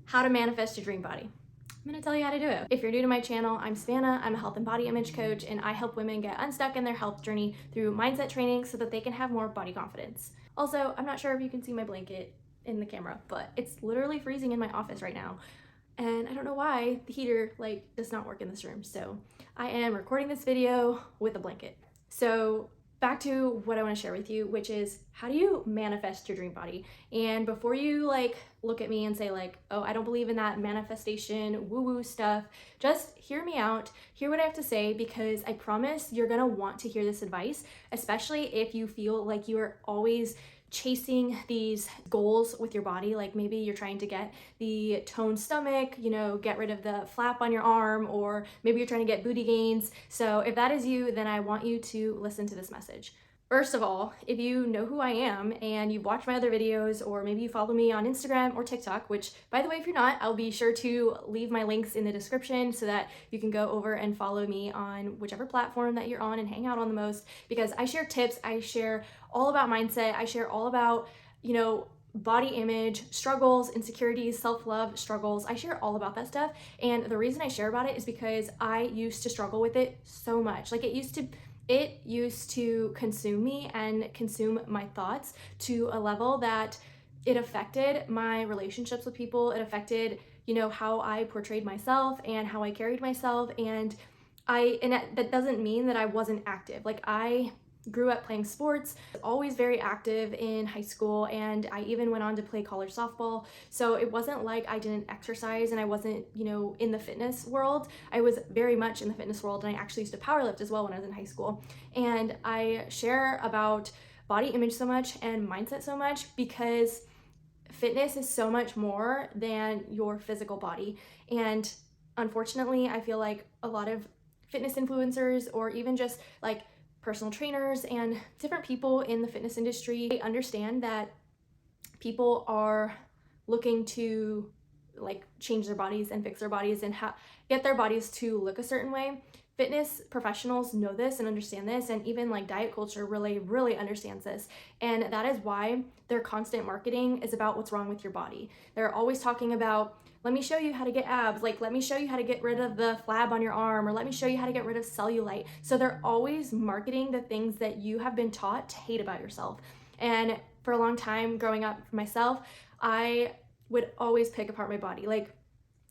how to manifest your dream body. I'm gonna tell you how to do it. If you're new to my channel, I'm Savannah. I'm a health and body image coach, and I help women get unstuck in their health journey through mindset training so that they can have more body confidence. Also, I'm not sure if you can see my blanket in the camera, but it's literally freezing in my office right now. And I don't know why the heater does not work in this room. So I am recording this video with a blanket. So back to what I want to share with you, which is how do you manifest your dream body? And before you look at me and say oh, I don't believe in that manifestation woo-woo stuff, just hear me out, hear what I have to say, because I promise you're gonna want to hear this advice, especially if you feel like you are always chasing these goals with your body. Like maybe you're trying to get the toned stomach, get rid of the flap on your arm, or maybe you're trying to get booty gains. So if that is you, then I want you to listen to this message. First of all, if you know who I am and you've watched my other videos, or maybe you follow me on Instagram or TikTok, which by the way, if you're not, I'll be sure to leave my links in the description so that you can go over and follow me on whichever platform that you're on and hang out on the most, because I share tips, I share all about mindset, I share all about, body image, struggles, insecurities, self-love struggles. I share all about that stuff. And the reason I share about it is because I used to struggle with it so much. It used to consume me and consume my thoughts to a level that it affected my relationships with people. It affected, how I portrayed myself and how I carried myself. And that doesn't mean that I wasn't active. I grew up playing sports, always very active in high school, and I even went on to play college softball. So it wasn't like I didn't exercise and I wasn't, in the fitness world. I was very much in the fitness world, and I actually used to powerlift as well when I was in high school. And I share about body image so much and mindset so much because fitness is so much more than your physical body. And unfortunately, I feel like a lot of fitness influencers, or even just personal trainers and different people in the fitness industry, they understand that people are looking to change their bodies and fix their bodies and get their bodies to look a certain way. Fitness professionals know this and understand this, and even diet culture really understands this. And that is why their constant marketing is about what's wrong with your body. They're always talking about, let me show you how to get abs, let me show you how to get rid of the flab on your arm, or let me show you how to get rid of cellulite. So they're always marketing the things that you have been taught to hate about yourself. And for a long time growing up myself, I would always pick apart my body.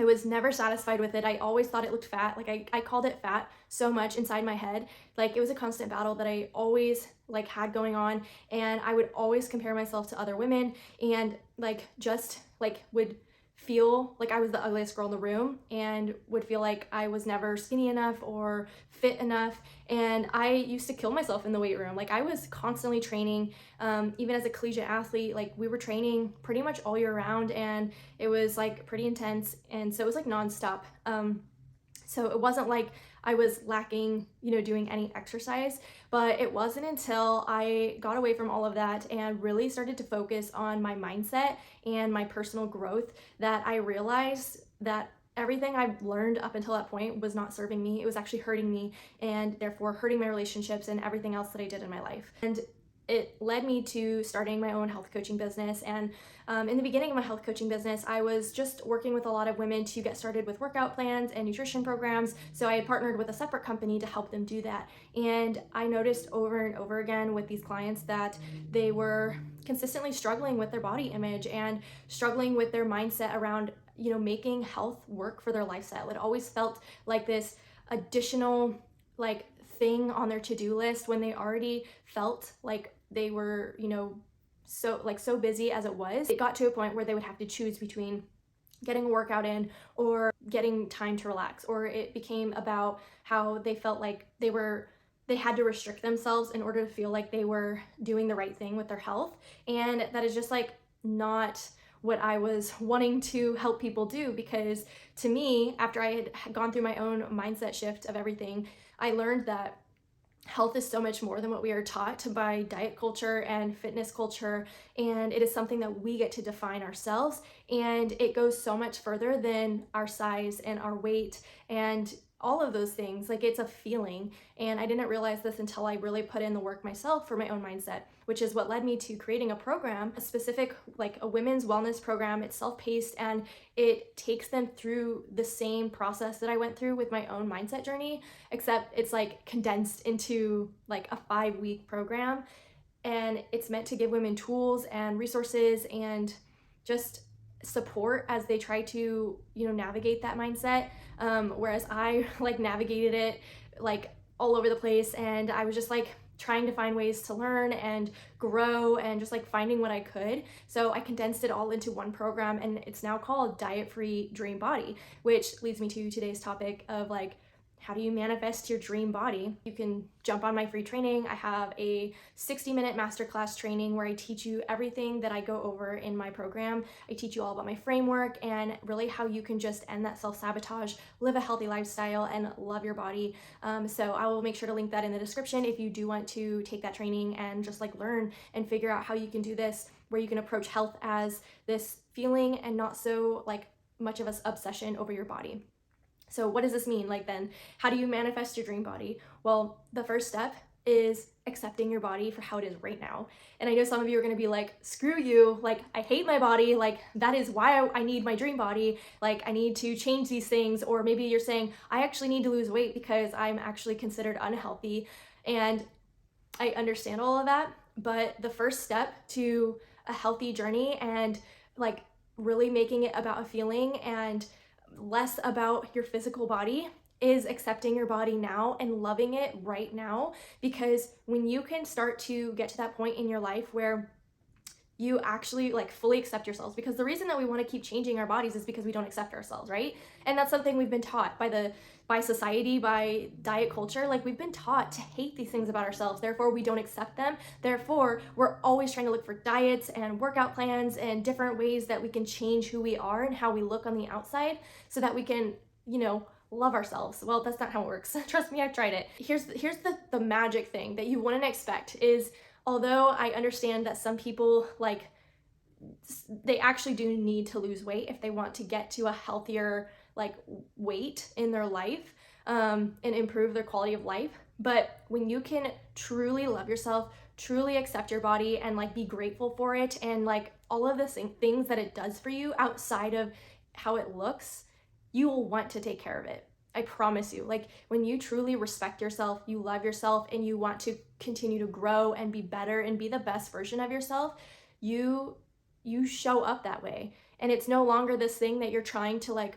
I was never satisfied with it. I always thought it looked fat. I called it fat so much inside my head. It was a constant battle that I always had going on. And I would always compare myself to other women and would feel like I was the ugliest girl in the room, and would feel like I was never skinny enough or fit enough. And I used to kill myself in the weight room. I was constantly training, even as a collegiate athlete. We were training pretty much all year round, and it was pretty intense. And so it was nonstop. So it wasn't like I was lacking, doing any exercise, but it wasn't until I got away from all of that and really started to focus on my mindset and my personal growth that I realized that everything I've learned up until that point was not serving me. It was actually hurting me, and therefore hurting my relationships and everything else that I did in my life. And it led me to starting my own health coaching business. And in the beginning of my health coaching business, I was just working with a lot of women to get started with workout plans and nutrition programs. So I had partnered with a separate company to help them do that. And I noticed over and over again with these clients that they were consistently struggling with their body image and struggling with their mindset around, making health work for their lifestyle. It always felt like this additional thing on their to-do list when they already felt like they were, so busy as it was. It got to a point where they would have to choose between getting a workout in or getting time to relax, or it became about how they felt like they had to restrict themselves in order to feel like they were doing the right thing with their health. And that is just not what I was wanting to help people do, because to me, after I had gone through my own mindset shift of everything, I learned that health is so much more than what we are taught by diet culture and fitness culture, and it is something that we get to define ourselves, and it goes so much further than our size and our weight. And all of those things. Like, it's a feeling. And I didn't realize this until I really put in the work myself for my own mindset, which is what led me to creating a program, a specific, like a women's wellness program. It's self-paced and it takes them through the same process that I went through with my own mindset journey, except it's like condensed into like a 5-week program. And it's meant to give women tools and resources and just support as they try to, navigate that mindset. Whereas I like navigated it like all over the place, and I was just like trying to find ways to learn and grow and just like finding what I could. So I condensed it all into one program, and it's now called Diet Free Dream Body, which leads me to today's topic of like, how do you manifest your dream body? You can jump on my free training. I have a 60-minute masterclass training where I teach you everything that I go over in my program. I teach you all about my framework and really how you can just end that self-sabotage, live a healthy lifestyle, and love your body. So I will make sure to link that in the description if you do want to take that training and just like learn and figure out how you can do this, where you can approach health as this feeling and not so like much of an obsession over your body. So what does this mean? Like, then how do you manifest your dream body? Well, the first step is accepting your body for how it is right now. And I know some of you are going to be like, screw you, like I hate my body, like that is why I need my dream body, like I need to change these things. Or maybe you're saying, I actually need to lose weight because I'm actually considered unhealthy. And I understand all of that, but the first step to a healthy journey and like really making it about a feeling and less about your physical body is accepting your body now and loving it right now. Because when you can start to get to that point in your life where you actually like fully accept yourselves, because the reason that we want to keep changing our bodies is because we don't accept ourselves, right? And that's something we've been taught by society, by diet culture. Like, we've been taught to hate these things about ourselves, therefore we don't accept them. Therefore we're always trying to look for diets and workout plans and different ways that we can change who we are and how we look on the outside so that we can, love ourselves. Well, that's not how it works. Trust me, I've tried it. Here's the magic thing that you wouldn't expect is, although I understand that some people like they actually do need to lose weight if they want to get to a healthier like weight in their life, and improve their quality of life. But when you can truly love yourself, truly accept your body, and like be grateful for it, and like all of the things that it does for you outside of how it looks, you will want to take care of it. I promise you. Like, when you truly respect yourself, you love yourself, and you want to continue to grow and be better and be the best version of yourself, you show up that way. And it's no longer this thing that you're trying to like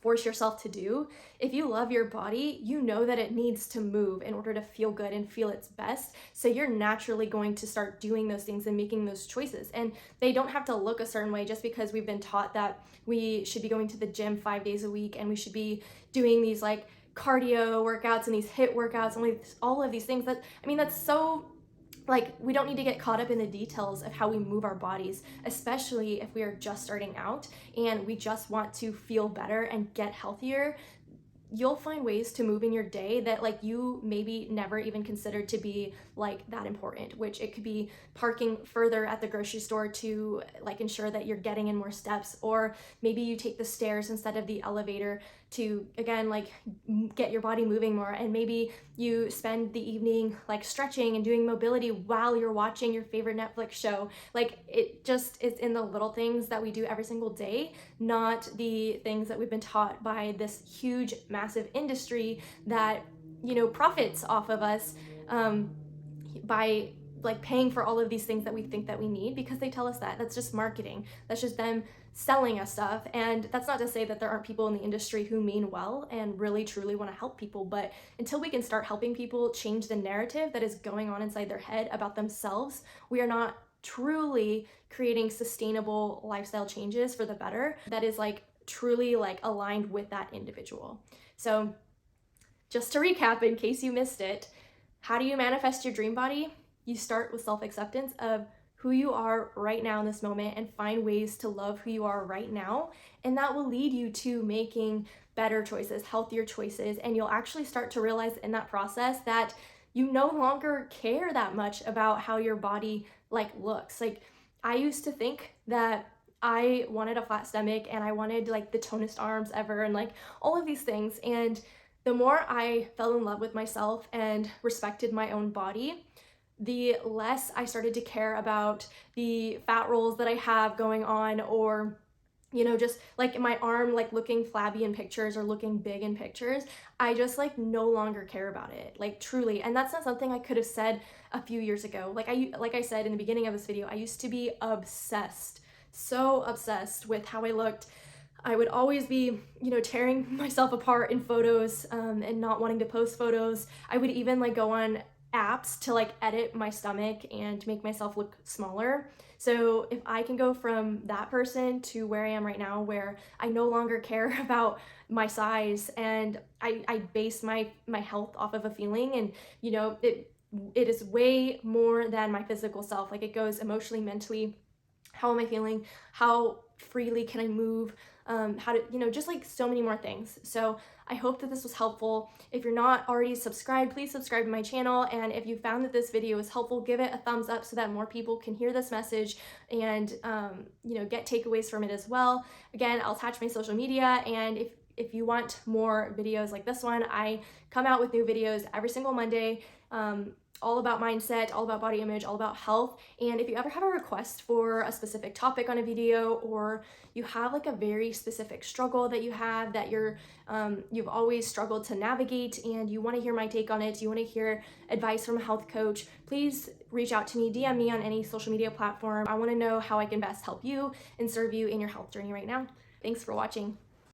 force yourself to do. If you love your body, you know that it needs to move in order to feel good and feel its best. So you're naturally going to start doing those things and making those choices. And they don't have to look a certain way just because we've been taught that we should be going to the gym 5 days a week and we should be doing these like cardio workouts and these HIIT workouts and all of these things. That's so like, we don't need to get caught up in the details of how we move our bodies, especially if we are just starting out and we just want to feel better and get healthier. You'll find ways to move in your day that like you maybe never even considered to be like that important, which it could be parking further at the grocery store to like ensure that you're getting in more steps, or maybe you take the stairs instead of the elevator to, again, like get your body moving more. And maybe you spend the evening like stretching and doing mobility while you're watching your favorite Netflix show. Like, it just is in the little things that we do every single day, not the things that we've been taught by this huge massive industry that profits off of us by like paying for all of these things that we think that we need, because they tell us that. That's just marketing. That's just them selling us stuff. And that's not to say that there aren't people in the industry who mean well and really truly want to help people, but until we can start helping people change the narrative that is going on inside their head about themselves, we are not truly creating sustainable lifestyle changes for the better that is like truly like aligned with that individual. So just to recap, in case you missed it, how do you manifest your dream body? You start with self-acceptance of who you are right now in this moment and find ways to love who you are right now. And that will lead you to making better choices, healthier choices. And you'll actually start to realize in that process that you no longer care that much about how your body like looks. Like, I used to think that I wanted a flat stomach and I wanted like the tonest arms ever and like all of these things. And The more I fell in love with myself and respected my own body, the less I started to care about the fat rolls that I have going on, or just like my arm like looking flabby in pictures or looking big in pictures. I just like no longer care about it, like truly. And that's not something I could have said a few years ago. Like I said in the beginning of this video, I used to be obsessed, so obsessed with how I looked. I would always be, tearing myself apart in photos, and not wanting to post photos. I would even like go on apps to like edit my stomach and make myself look smaller. So if I can go from that person to where I am right now, where I no longer care about my size, and I base my health off of a feeling, and it is way more than my physical self. Like, it goes emotionally, mentally. How am I feeling? How freely can I move? How to, just like so many more things. So I hope that this was helpful. If you're not already subscribed, please subscribe to my channel. And if you found that this video was helpful, give it a thumbs up so that more people can hear this message and, get takeaways from it as well. Again, I'll attach my social media. And if you want more videos like this one, I come out with new videos every single Monday. All about mindset, all about body image, all about health. And if you ever have a request for a specific topic on a video, or you have like a very specific struggle that you have that you've always struggled to navigate, and you want to hear my take on it, you want to hear advice from a health coach, please reach out to me, DM me on any social media platform. I want to know how I can best help you and serve you in your health journey right now. Thanks for watching.